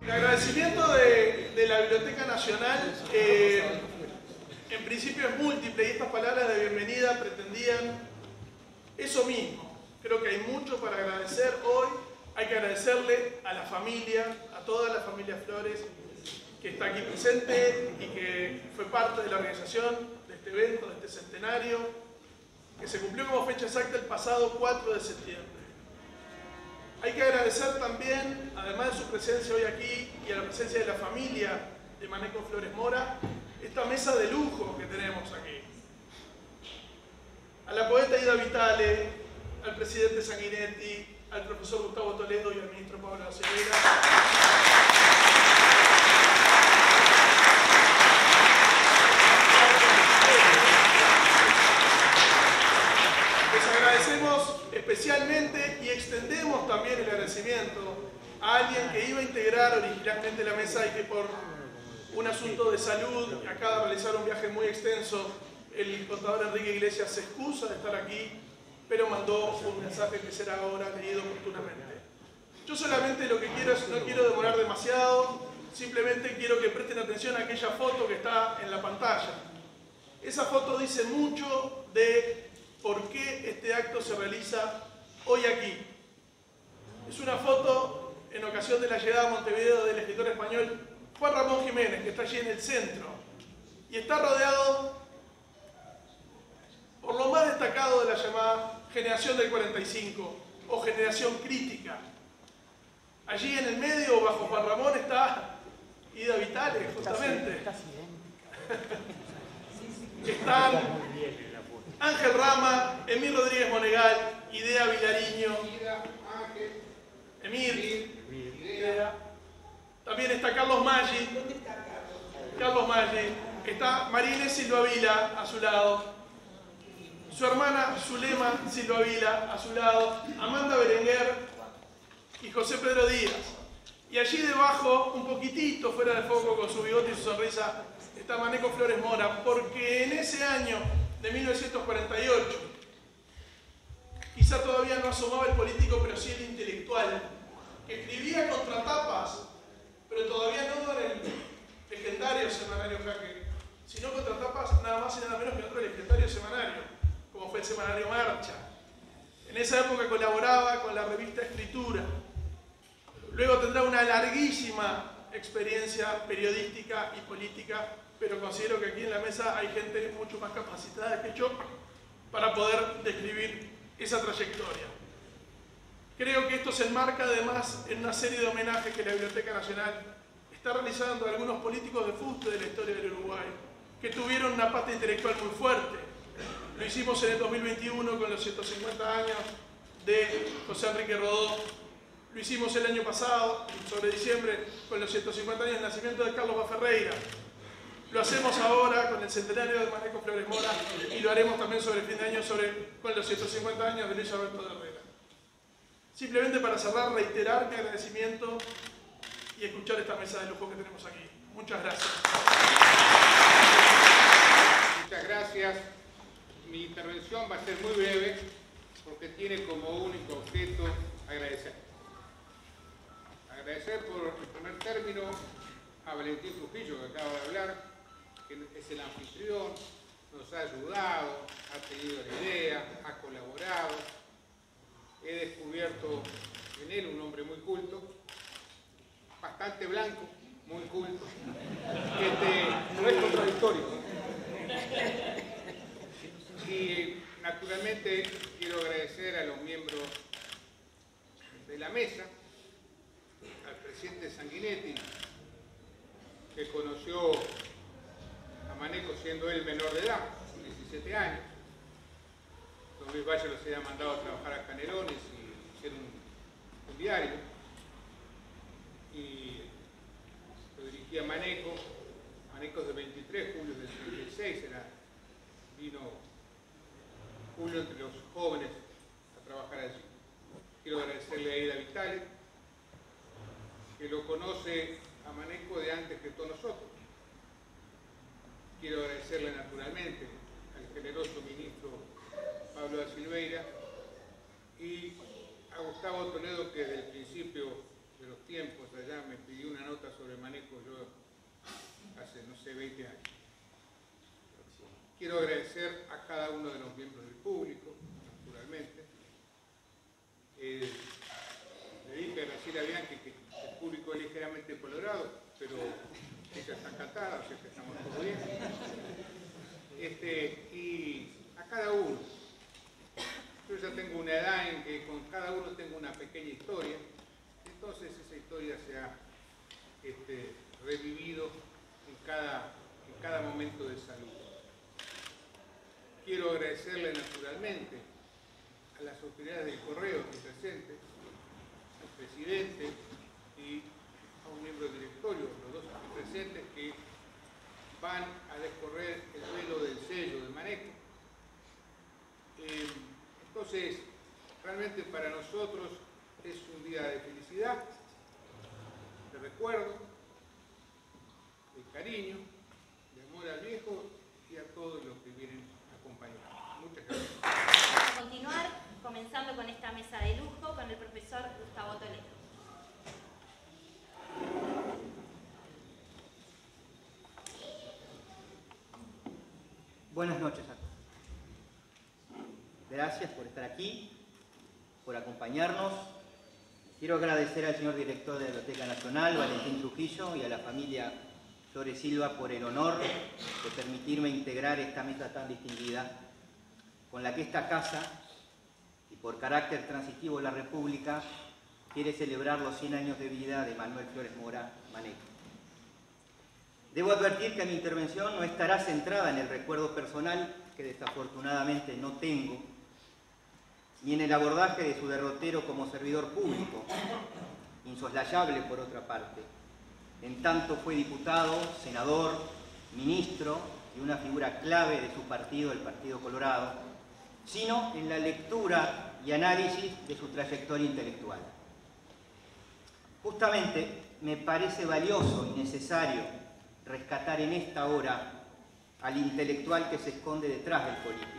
El agradecimiento de la Biblioteca Nacional en principio es múltiple y estas palabras de bienvenida pretendían eso mismo. Creo que hay mucho para agradecer hoy. Hay que agradecerle a la familia, a toda la familia Flores que está aquí presente y que fue parte de la organización de este evento, de este centenario, que se cumplió como fecha exacta el pasado 4 de septiembre. Hay que agradecer también, además de su presencia hoy aquí y a la presencia de la familia de Maneco Flores Mora, esta mesa de lujo que tenemos aquí. A la poeta Ida Vitale, al presidente Sanguinetti, al profesor Gustavo Toledo y al ministro Pablo Acelera. Les agradecemos especialmente y extendemos también el agradecimiento a alguien que iba a integrar originalmente la mesa y que por un asunto de salud, acaba de realizar un viaje muy extenso, el contador Enrique Iglesias se excusa de estar aquí, pero mandó un mensaje que será ahora leído oportunamente. Yo solamente lo que quiero es, no quiero demorar demasiado, simplemente quiero que presten atención a aquella foto que está en la pantalla. Esa foto dice mucho de por qué este acto se realiza hoy aquí. Es una foto en ocasión de la llegada a Montevideo del escritor español Juan Ramón Jiménez, que está allí en el centro, y está rodeado por lo más destacado de la llamada generación del 45 o generación crítica. Allí en el medio, bajo Juan Ramón, está Ida Vitale, justamente. Están Ángel Rama, Emir Rodríguez Monegal, Idea Vilariño, Emir, Idea. También está Carlos Maggi. Carlos Maggi. Está María Inés Silva Vila a su lado. Su hermana Zulema Silva Vila a su lado. Amanda Berenguer y José Pedro Díaz. Y allí debajo, un poquitito fuera de foco con su bigote y su sonrisa, está Maneco Flores Mora, porque en ese año de 1948, quizá todavía no asomaba el político, pero sí el intelectual, que escribía contratapas, pero todavía no en el legendario semanario Jaque, sino contratapas nada más y nada menos que en otro legendario semanario, como fue el semanario Marcha. En esa época colaboraba con la revista Escritura. Luego tendrá una larguísima experiencia periodística y política, pero considero que aquí en la mesa hay gente mucho más capacitada que yo para poder describir esa trayectoria. Creo que esto se enmarca además en una serie de homenajes que la Biblioteca Nacional está realizando a algunos políticos de fuste de la historia del Uruguay, que tuvieron una pata intelectual muy fuerte. Lo hicimos en el 2021 con los 150 años de José Enrique Rodó. Lo hicimos el año pasado, sobre diciembre, con los 150 años del nacimiento de Carlos Baferreira. Lo hacemos ahora con el centenario de Maneco Flores Mora y lo haremos también sobre el fin de año con los 150 años de Luis Alberto de Herrera. Simplemente para cerrar, reiterar mi agradecimiento y escuchar esta mesa de lujo que tenemos aquí. Muchas gracias. Muchas gracias. Mi intervención va a ser muy breve porque tiene como único objeto agradecer. Agradecer por el primer término a Valentín Trujillo, que acaba de hablar, que es el anfitrión, nos ha ayudado, ha tenido la idea, ha colaborado. He descubierto en él un hombre muy culto, bastante blanco, muy culto, no es contradictorio. Y naturalmente quiero agradecer a los miembros de la mesa, al presidente Sanguinetti, que conoció a Maneco siendo él menor de edad, 17 años. Don Luis Valle los había mandado a trabajar a Canelones y hicieron un diario. Y lo dirigía Maneco. Maneco es de 23, Julio del 36, vino Julio entre los jóvenes a trabajar allí. Quiero agradecerle a Ida Vitale, que lo conoce a Maneco de antes que todos nosotros. Quiero agradecerle naturalmente al generoso ministro Pablo da Silveira y a Gustavo Toledo, que desde el principio de los tiempos allá me pidió una nota de 20 años. Quiero agradecer a cada uno de los miembros del público, naturalmente. Le dije a Graciela Bianchi que el público es ligeramente colorado, pero ella está encantada, o sea que estamos todos bien. Y a cada uno. Yo ya tengo una edad en que con cada uno tengo una pequeña historia, entonces esa historia se ha revivido en cada momento de salud. Quiero agradecerle naturalmente a las autoridades del Correo aquí presentes, al presidente y a un miembro del directorio, los dos aquí presentes, que van a descorrer el velo del sello de Maneco. Entonces, realmente para nosotros es un día de felicidad, de recuerdo, de cariño, de amor al viejo y a todos los que vienen acompañados. Muchas gracias. Vamos a continuar comenzando con esta mesa de lujo con el profesor Gustavo Toledo. Buenas noches a todos. Gracias por estar aquí, por acompañarnos. Quiero agradecer al señor director de la Biblioteca Nacional, Valentín Trujillo, y a la familia Flores Silva por el honor de permitirme integrar esta mesa tan distinguida, con la que esta casa, y por carácter transitivo de la República, quiere celebrar los 100 años de vida de Manuel Flores Mora Maneco. Debo advertir que mi intervención no estará centrada en el recuerdo personal, que desafortunadamente no tengo, ni en el abordaje de su derrotero como servidor público, insoslayable por otra parte. En tanto fue diputado, senador, ministro y una figura clave de su partido, el Partido Colorado, sino en la lectura y análisis de su trayectoria intelectual. Justamente me parece valioso y necesario rescatar en esta hora al intelectual que se esconde detrás del político,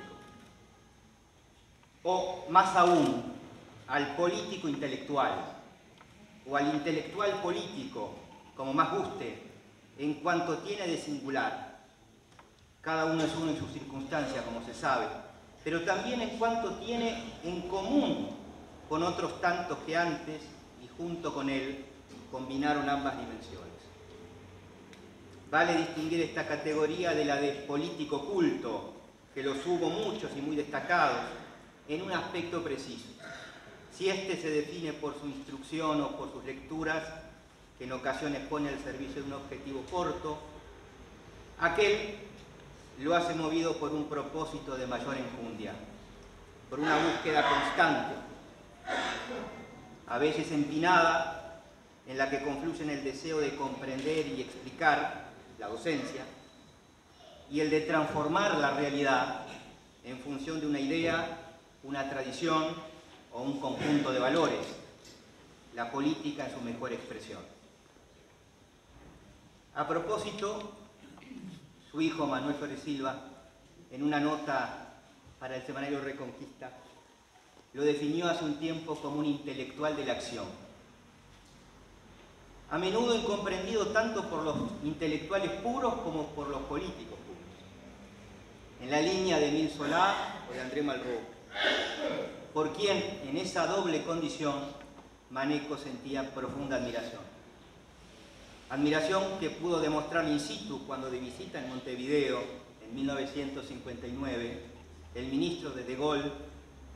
o más aún, al político intelectual, o al intelectual político, como más guste, en cuanto tiene de singular. Cada uno es uno en sus circunstancias, como se sabe, pero también en cuanto tiene en común con otros tantos que antes y junto con él combinaron ambas dimensiones. Vale distinguir esta categoría de la de político culto, que los hubo muchos y muy destacados, en un aspecto preciso. Si éste se define por su instrucción o por sus lecturas, que en ocasiones pone al servicio de un objetivo corto, aquel lo hace movido por un propósito de mayor enjundia, por una búsqueda constante, a veces empinada, en la que confluyen el deseo de comprender y explicar, la docencia, y el de transformar la realidad en función de una idea, una tradición o un conjunto de valores, la política en su mejor expresión. A propósito, su hijo Manuel Flores Silva, en una nota para el semanario Reconquista, lo definió hace un tiempo como un intelectual de la acción, a menudo incomprendido tanto por los intelectuales puros como por los políticos puros, en la línea de Émile Zola o de André Malraux, por quien en esa doble condición Maneco sentía profunda admiración. Admiración que pudo demostrar in situ cuando de visita en Montevideo en 1959 el ministro de Gaulle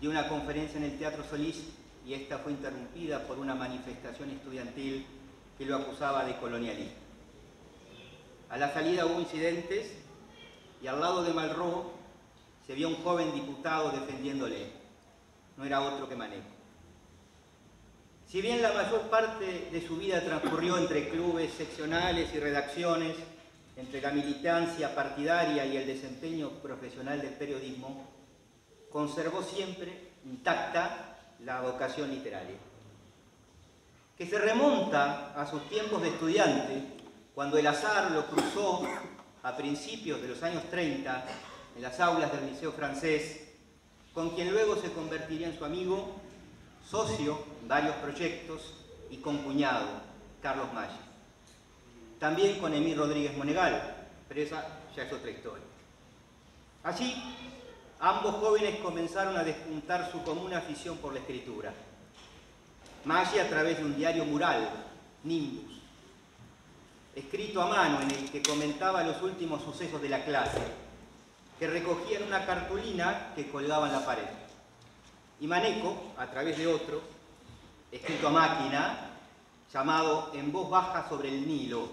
dio una conferencia en el Teatro Solís y esta fue interrumpida por una manifestación estudiantil que lo acusaba de colonialismo. A la salida hubo incidentes y al lado de Malraux se vio un joven diputado defendiéndole. No era otro que Maneco. Si bien la mayor parte de su vida transcurrió entre clubes seccionales y redacciones, entre la militancia partidaria y el desempeño profesional del periodismo, conservó siempre intacta la vocación literaria, que se remonta a sus tiempos de estudiante, cuando el azar lo cruzó a principios de los años 30 en las aulas del Liceo Francés, con quien luego se convertiría en su amigo, socio en varios proyectos y concuñado, Carlos Maggi. También con Emile Rodríguez Monegal, pero esa ya es otra historia. Allí, ambos jóvenes comenzaron a despuntar su común afición por la escritura. Maggi a través de un diario mural, Nimbus, escrito a mano en el que comentaba los últimos sucesos de la clase, que recogía en una cartulina que colgaba en la pared. Y Maneco, a través de otro, escrito a máquina, llamado En voz baja sobre el Nilo,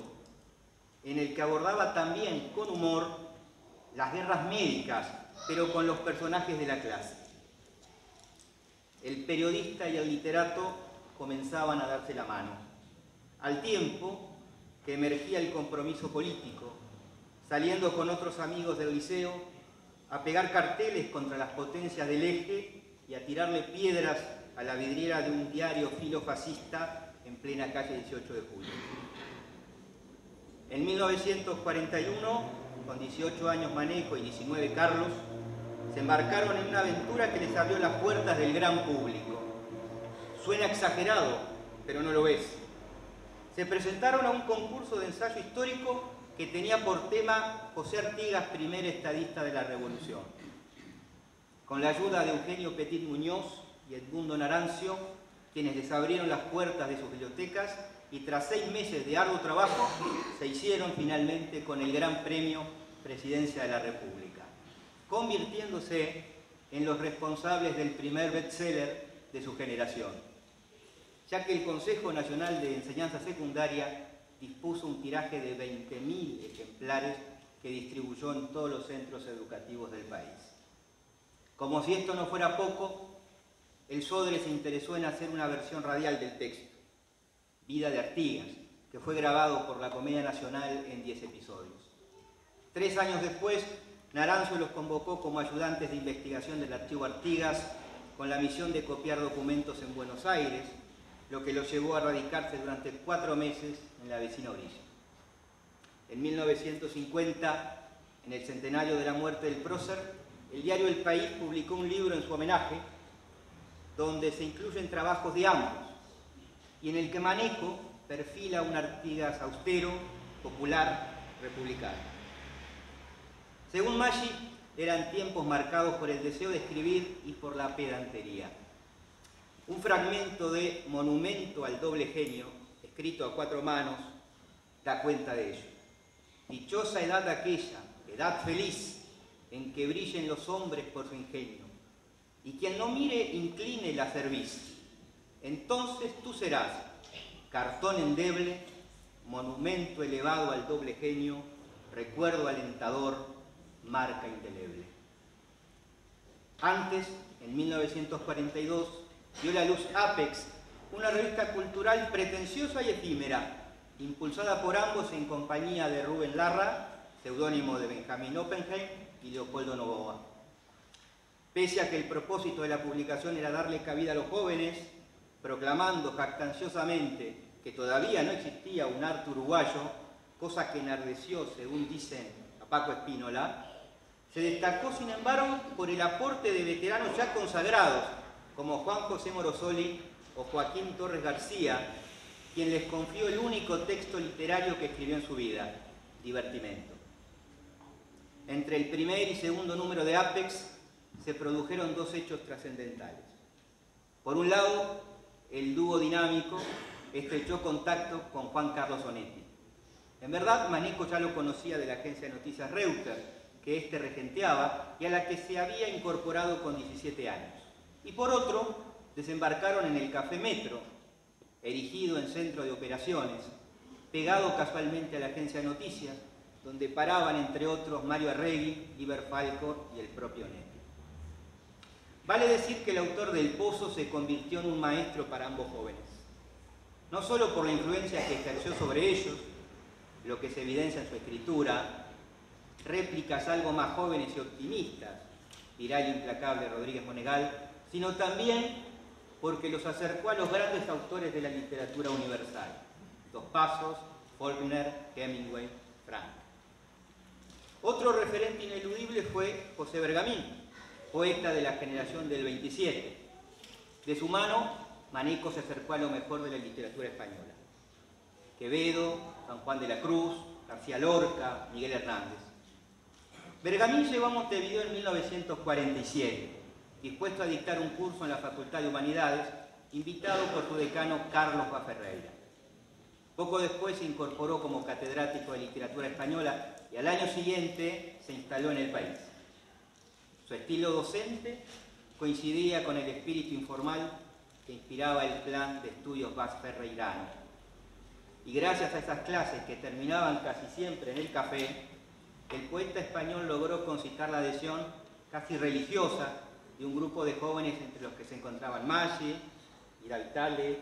en el que abordaba también con humor las guerras médicas, pero con los personajes de la clase. El periodista y el literato comenzaban a darse la mano, al tiempo que emergía el compromiso político, saliendo con otros amigos del liceo a pegar carteles contra las potencias del eje y a tirarle piedras a la vidriera de un diario filofascista en plena calle 18 de julio. En 1941, con 18 años Maneco y 19 Carlos, se embarcaron en una aventura que les abrió las puertas del gran público. Suena exagerado, pero no lo es. Se presentaron a un concurso de ensayo histórico que tenía por tema José Artigas, primer estadista de la Revolución. Con la ayuda de Eugenio Petit Muñoz y Edmundo Narancio, quienes les abrieron las puertas de sus bibliotecas, y tras 6 meses de arduo trabajo, se hicieron finalmente con el Gran Premio Presidencia de la República, convirtiéndose en los responsables del primer bestseller de su generación, ya que el Consejo Nacional de Enseñanza Secundaria dispuso un tiraje de 20.000 ejemplares que distribuyó en todos los centros educativos del país. Como si esto no fuera poco, el Sodre se interesó en hacer una versión radial del texto, Vida de Artigas, que fue grabado por la Comedia Nacional en 10 episodios. 3 años después, Narancio los convocó como ayudantes de investigación del Archivo Artigas con la misión de copiar documentos en Buenos Aires, lo que los llevó a radicarse durante 4 meses en la vecina orilla. En 1950, en el centenario de la muerte del prócer, el diario El País publicó un libro en su homenaje, donde se incluyen trabajos de ambos, y en el que Maneco perfila un Artigas austero, popular, republicano. Según Maggi, eran tiempos marcados por el deseo de escribir y por la pedantería. Un fragmento de Monumento al doble genio, escrito a 4 manos, da cuenta de ello. Dichosa edad aquella, edad feliz, en que brillen los hombres por su ingenio, y quien no mire incline la cerviz. Entonces tú serás cartón endeble, monumento elevado al doble genio, recuerdo alentador, marca indeleble. Antes, en 1942, dio la luz Apex, una revista cultural pretenciosa y efímera, impulsada por ambos en compañía de Rubén Larra, seudónimo de Benjamín Oppenheim, y Leopoldo Novoa. Pese a que el propósito de la publicación era darle cabida a los jóvenes, proclamando jactanciosamente que todavía no existía un arte uruguayo, cosa que enardeció, según dicen, a Paco Espínola, se destacó, sin embargo, por el aporte de veteranos ya consagrados, como Juan José Morosoli o Joaquín Torres García, quien les confió el único texto literario que escribió en su vida, Divertimento. Entre el primer y segundo número de Apex se produjeron 2 hechos trascendentales. Por un lado, el dúo dinámico estrechó contacto con Juan Carlos Onetti. En verdad, Maneco ya lo conocía de la agencia de noticias Reuters, que éste regenteaba y a la que se había incorporado con 17 años. Y por otro, desembarcaron en el Café Metro, erigido en centro de operaciones, pegado casualmente a la agencia de noticias, donde paraban, entre otros, Mario Arregui, Iber Falco y el propio Onetti. Vale decir que el autor del Pozo se convirtió en un maestro para ambos jóvenes, no solo por la influencia que ejerció sobre ellos, lo que se evidencia en su escritura, réplicas algo más jóvenes y optimistas, dirá el implacable Rodríguez Monegal, sino también porque los acercó a los grandes autores de la literatura universal, Dos Pasos, Faulkner, Hemingway, Frank. Otro referente ineludible fue José Bergamín, poeta de la generación del 27. De su mano, Maneco se acercó a lo mejor de la literatura española. Quevedo, San Juan de la Cruz, García Lorca, Miguel Hernández. Bergamín llegó a Montevideo en 1947, dispuesto a dictar un curso en la Facultad de Humanidades, invitado por su decano Carlos Vaz Ferreira. Poco después se incorporó como catedrático de literatura española y al año siguiente se instaló en el país. Su estilo docente coincidía con el espíritu informal que inspiraba el plan de estudios Vaz Ferreirano. Y gracias a esas clases que terminaban casi siempre en el café, el poeta español logró concitar la adhesión casi religiosa de un grupo de jóvenes entre los que se encontraban Maggi, Ira Vitale,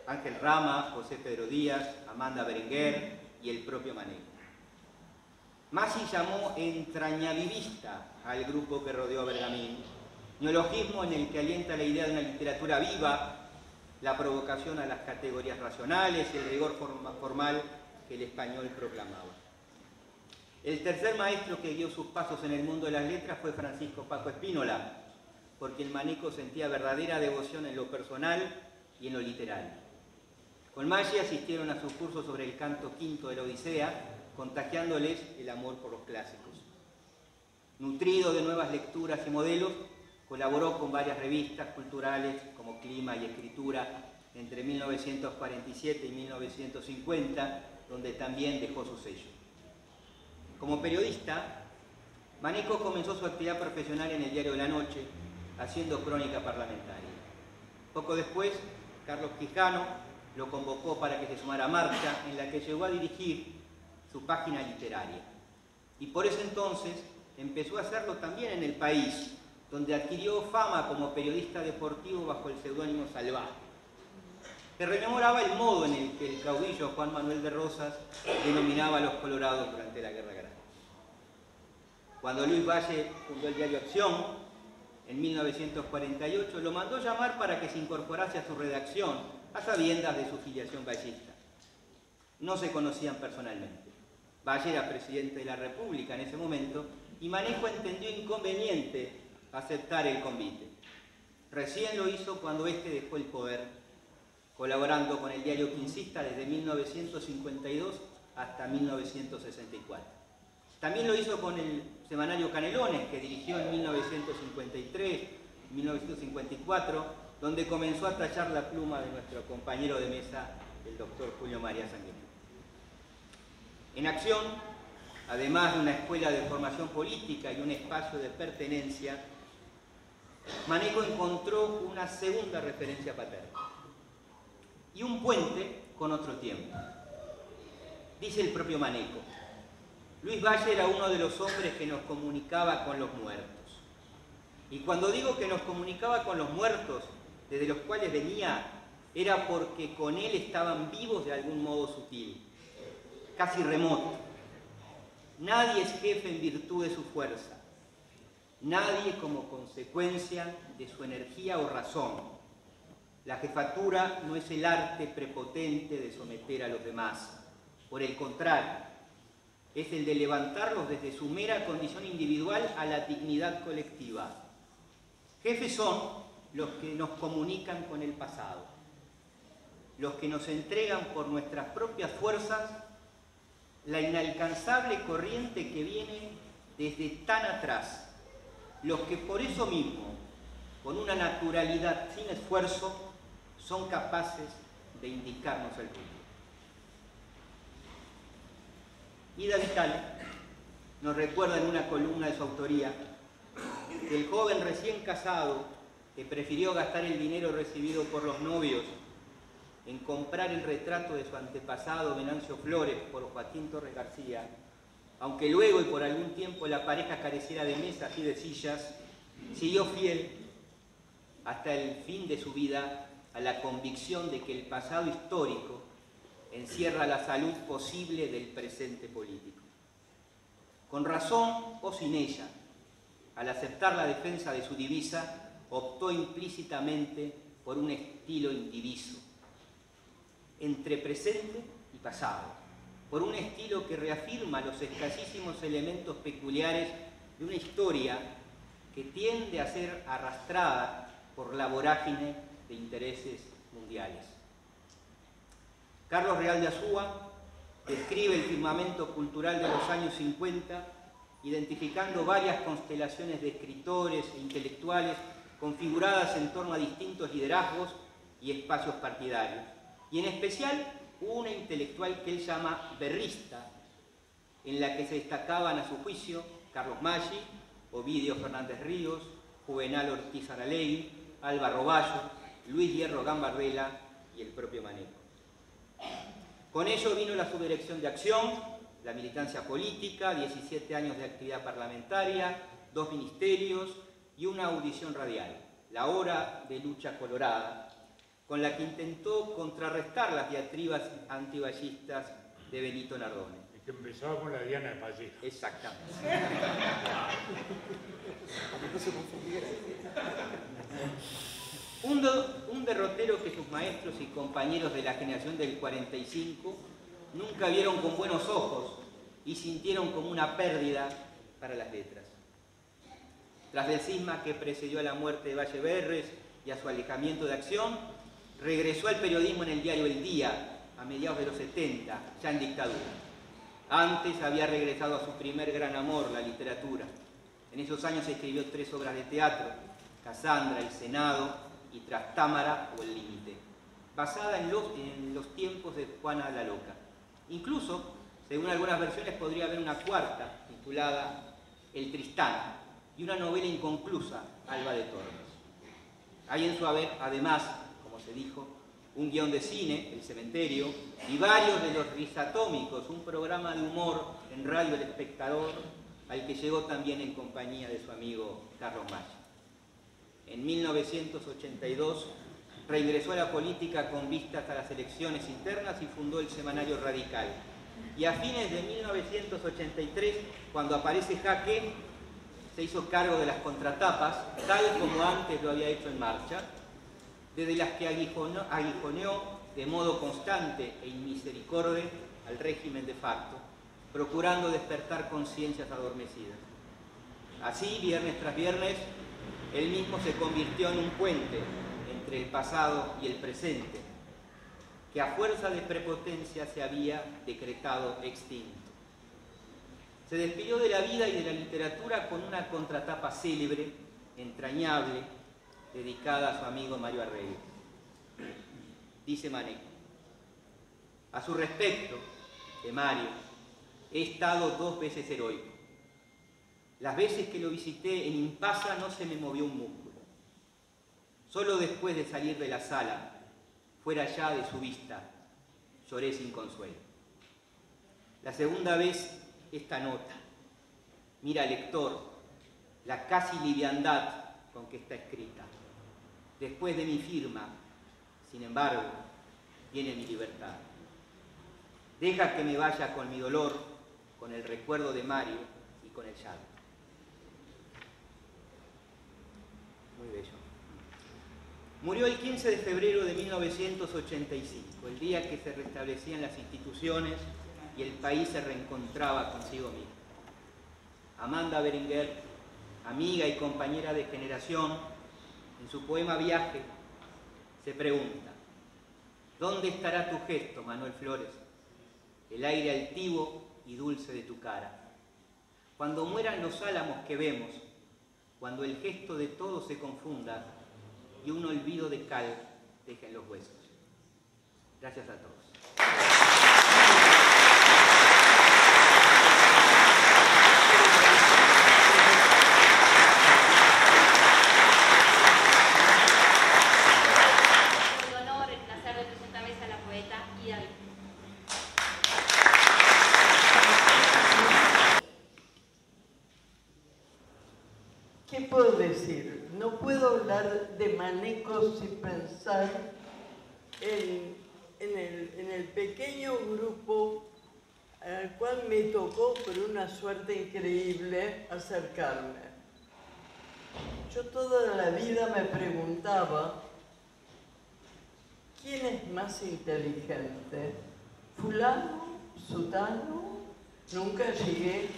Ángel Rama, José Pedro Díaz, Amanda Berenguer y el propio Maneco. Maggi llamó entrañabilista al grupo que rodeó a Bergamín, neologismo en el que alienta la idea de una literatura viva, la provocación a las categorías racionales y el rigor formal que el español proclamaba. El tercer maestro que guió sus pasos en el mundo de las letras fue Francisco Paco Espínola, porque el Maneco sentía verdadera devoción en lo personal y en lo literario. Con Maggi asistieron a sus cursos sobre el canto quinto de la Odisea, contagiándoles el amor por los clásicos. Nutrido de nuevas lecturas y modelos, colaboró con varias revistas culturales como Clima y Escritura entre 1947 y 1950, donde también dejó su sello. Como periodista, Maneco comenzó su actividad profesional en el Diario de la Noche, haciendo crónica parlamentaria. Poco después, Carlos Quijano lo convocó para que se sumara a Marcha, en la que llegó a dirigir su página literaria. Y por ese entonces empezó a hacerlo también en El País, donde adquirió fama como periodista deportivo bajo el seudónimo Salvaje, que rememoraba el modo en el que el caudillo Juan Manuel de Rosas denominaba a los colorados durante la Guerra Grande. Cuando Luis Valle fundó el diario Acción, en 1948, lo mandó llamar para que se incorporase a su redacción, a sabiendas de su filiación vallista. No se conocían personalmente. Valle era presidente de la República en ese momento y Maneco entendió inconveniente aceptar el convite. Recién lo hizo cuando éste dejó el poder, colaborando con el diario quincista desde 1952 hasta 1964. También lo hizo con el semanario Canelones, que dirigió en 1953 y 1954, donde comenzó a tachar la pluma de nuestro compañero de mesa, el doctor Julio María Sanguinetti. En Acción, además de una escuela de formación política y un espacio de pertenencia, Maneco encontró una segunda referencia paterna y un puente con otro tiempo. Dice el propio Maneco: Luis Valle era uno de los hombres que nos comunicaba con los muertos. Y cuando digo que nos comunicaba con los muertos, desde los cuales venía, era porque con él estaban vivos de algún modo sutil, casi remoto. Nadie es jefe en virtud de su fuerza, nadie como consecuencia de su energía o razón. La jefatura no es el arte prepotente de someter a los demás, por el contrario, es el de levantarlos desde su mera condición individual a la dignidad colectiva. Jefes son los que nos comunican con el pasado, los que nos entregan por nuestras propias fuerzas la inalcanzable corriente que viene desde tan atrás, los que por eso mismo, con una naturalidad sin esfuerzo, son capaces de indicarnos el rumbo. Ida Vitale nos recuerda en una columna de su autoría que el joven recién casado que prefirió gastar el dinero recibido por los novios en comprar el retrato de su antepasado Venancio Flores por Joaquín Torres García, aunque luego y por algún tiempo la pareja careciera de mesas y de sillas, siguió fiel hasta el fin de su vida a la convicción de que el pasado histórico encierra la salud posible del presente político. Con razón o sin ella, al aceptar la defensa de su divisa, optó implícitamente por un estilo indiviso, entre presente y pasado, por un estilo que reafirma los escasísimos elementos peculiares de una historia que tiende a ser arrastrada por la vorágine de intereses mundiales. Carlos Real de Azúa Describe el firmamento cultural de los años 50, identificando varias constelaciones de escritores e intelectuales configuradas en torno a distintos liderazgos y espacios partidarios. Y en especial una intelectual que él llama berrista, en la que se destacaban a su juicio Carlos Maggi, Ovidio Fernández Ríos, Juvenal Ortiz Aralegui, Alba Roballo, Luis Hierro Gambardella y el propio Maneco. Con ello vino la subdirección de acción, la militancia política, 17 años de actividad parlamentaria, 2 ministerios y una audición radial, La Hora de Lucha Colorada, con la que intentó contrarrestar las diatribas antiballistas de Benito Nardone. Y que empezaba con la Diana de Vallejo. Exactamente. Un derrotero que sus maestros y compañeros de la generación del 45 nunca vieron con buenos ojos y sintieron como una pérdida para las letras. Tras el cisma que precedió a la muerte de Valle Berres y a su alejamiento de acción, regresó al periodismo en el diario El Día a mediados de los 70, ya en dictadura. Antes había regresado a su primer gran amor, la literatura. En esos años escribió 3 obras de teatro, Casandra, El Senado y Trastámara o El Límite, basada en los tiempos de Juana la Loca. Incluso, según algunas versiones, podría haber una cuarta, titulada El Tristán, y una novela inconclusa, Alba de Tormes. Hay en su haber, además, como se dijo, un guión de cine, El Cementerio, y varios de los Risatómicos, un programa de humor en Radio El Espectador, al que llegó también en compañía de su amigo Carlos Maggi. En 1982 reingresó a la política con vistas a las elecciones internas y fundó el semanario Radical. Y a fines de 1983, cuando aparece Jaque, se hizo cargo de las contratapas, tal como antes lo había hecho en Marcha, desde las que aguijoneó de modo constante e inmisericorde al régimen de facto, procurando despertar conciencias adormecidas. Así, viernes tras viernes, él mismo se convirtió en un puente entre el pasado y el presente, que a fuerza de prepotencia se había decretado extinto. Se despidió de la vida y de la literatura con una contratapa célebre, entrañable, dedicada a su amigo Mario Arregui. Dice Maneco: a su respecto, de Mario, he estado 2 veces heroico. Las veces que lo visité en Impasa no se me movió un músculo. Solo después de salir de la sala, fuera ya de su vista, lloré sin consuelo. La segunda vez, esta nota. Mira, lector, la casi liviandad con que está escrita. Después de mi firma, sin embargo, viene mi libertad. Deja que me vaya con mi dolor, con el recuerdo de Mario y con el llanto. Muy bello. Murió el 15 de febrero de 1985, el día que se restablecían las instituciones y el país se reencontraba consigo mismo. Amanda Berenguer, amiga y compañera de generación, en su poema Viaje, se pregunta: ¿dónde estará tu gesto, Manuel Flores? El aire altivo y dulce de tu cara. Cuando mueran los álamos que vemos, cuando el gesto de todo se confunda y un olvido de cal deje en los huesos. Gracias a todos. ¿Qué puedo decir? No puedo hablar de Maneco sin pensar en el pequeño grupo al cual me tocó, por una suerte increíble, acercarme. Yo toda la vida me preguntaba, ¿quién es más inteligente? ¿Fulano? ¿Sutano? Nunca llegué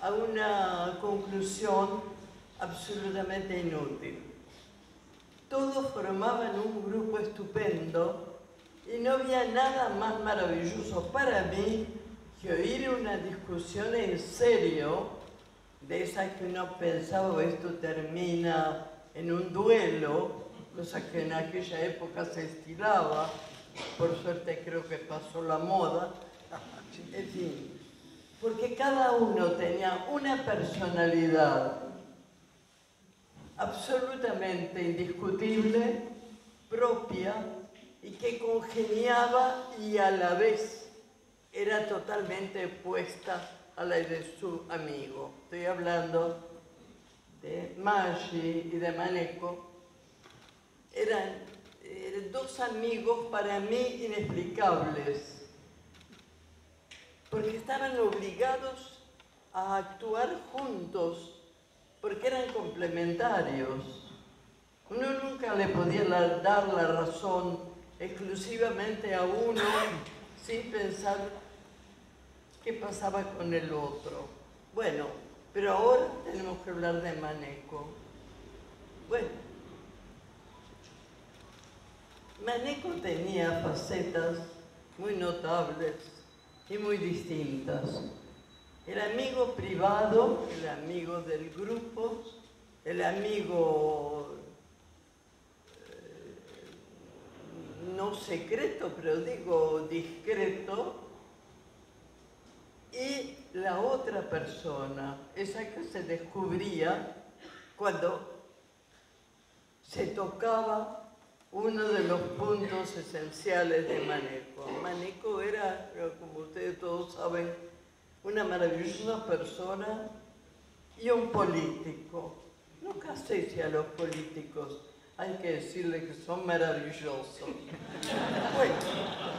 a una conclusión absolutamente inútil. Todos formaban un grupo estupendo y no había nada más maravilloso para mí que oír una discusión en serio, de esa que uno pensaba esto termina en un duelo, cosa que en aquella época se estilaba, por suerte creo que pasó la moda, en fin, porque cada uno tenía una personalidad absolutamente indiscutible, propia, y que congeniaba y a la vez era totalmente opuesta a la de su amigo. Estoy hablando de Maggi y de Maneco. Eran dos amigos para mí inexplicables, porque estaban obligados a actuar juntos, porque eran complementarios. Uno nunca le podía dar la razón exclusivamente a uno sin pensar qué pasaba con el otro. Bueno, pero ahora tenemos que hablar de Maneco. Bueno, Maneco tenía facetas muy notables y muy distintas. El amigo privado, el amigo del grupo, el amigo no secreto, pero digo discreto, y la otra persona, esa que se descubría cuando se tocaba uno de los puntos esenciales de Maneco. Maneco era, como ustedes todos saben, una maravillosa persona y un político. Nunca sé si a los políticos hay que decirles que son maravillosos. Bueno,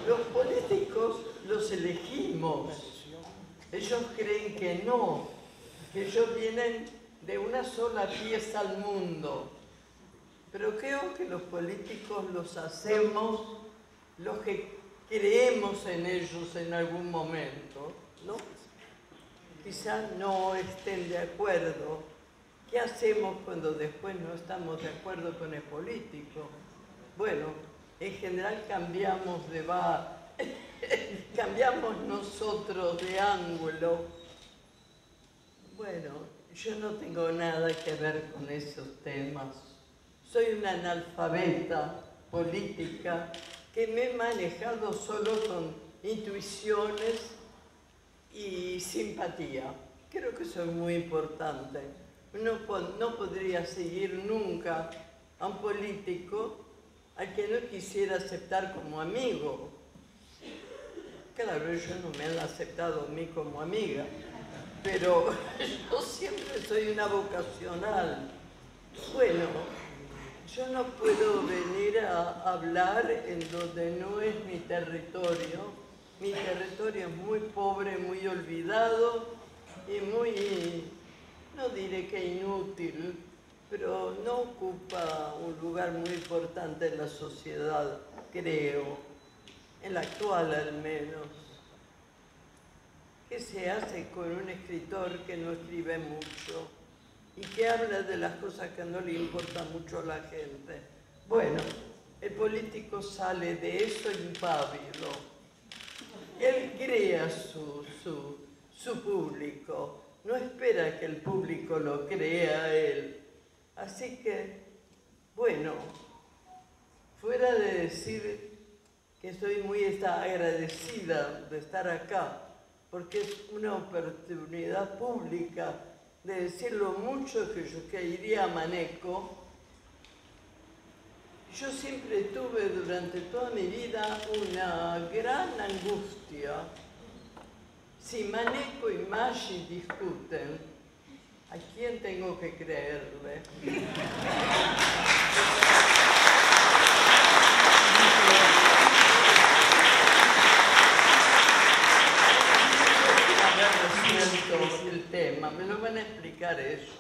los políticos los elegimos. Ellos creen que no, que ellos vienen de una sola pieza al mundo. Pero creo que los políticos los hacemos los que creemos en ellos en algún momento, ¿no? Quizás no estén de acuerdo. ¿Qué hacemos cuando después no estamos de acuerdo con el político? Bueno, en general cambiamos de cambiamos nosotros de ángulo. Bueno, yo no tengo nada que ver con esos temas. Soy una analfabeta política que me he manejado solo con intuiciones y simpatía. Creo que eso es muy importante. Uno no podría seguir nunca a un político al que no quisiera aceptar como amigo. Claro, ellos no me han aceptado a mí como amiga, pero yo siempre soy una vocacional. Bueno, yo no puedo venir a hablar en donde no es mi territorio. Mi territorio es muy pobre, muy olvidado y muy, no diré que inútil, pero no ocupa un lugar muy importante en la sociedad, creo, en la actual al menos. ¿Qué se hace con un escritor que no escribe mucho y que habla de las cosas que no le importan mucho a la gente? Bueno, el político sale de eso impávido. Él crea su público, no espera que el público lo crea a él. Así que, bueno, fuera de decir que estoy muy agradecida de estar acá, porque es una oportunidad pública de decir lo mucho que iría a Maneco. Yo siempre tuve durante toda mi vida una gran angustia. Si Maneco y Maggi discuten, ¿a quién tengo que creerle? El tema, me lo van a explicar eso.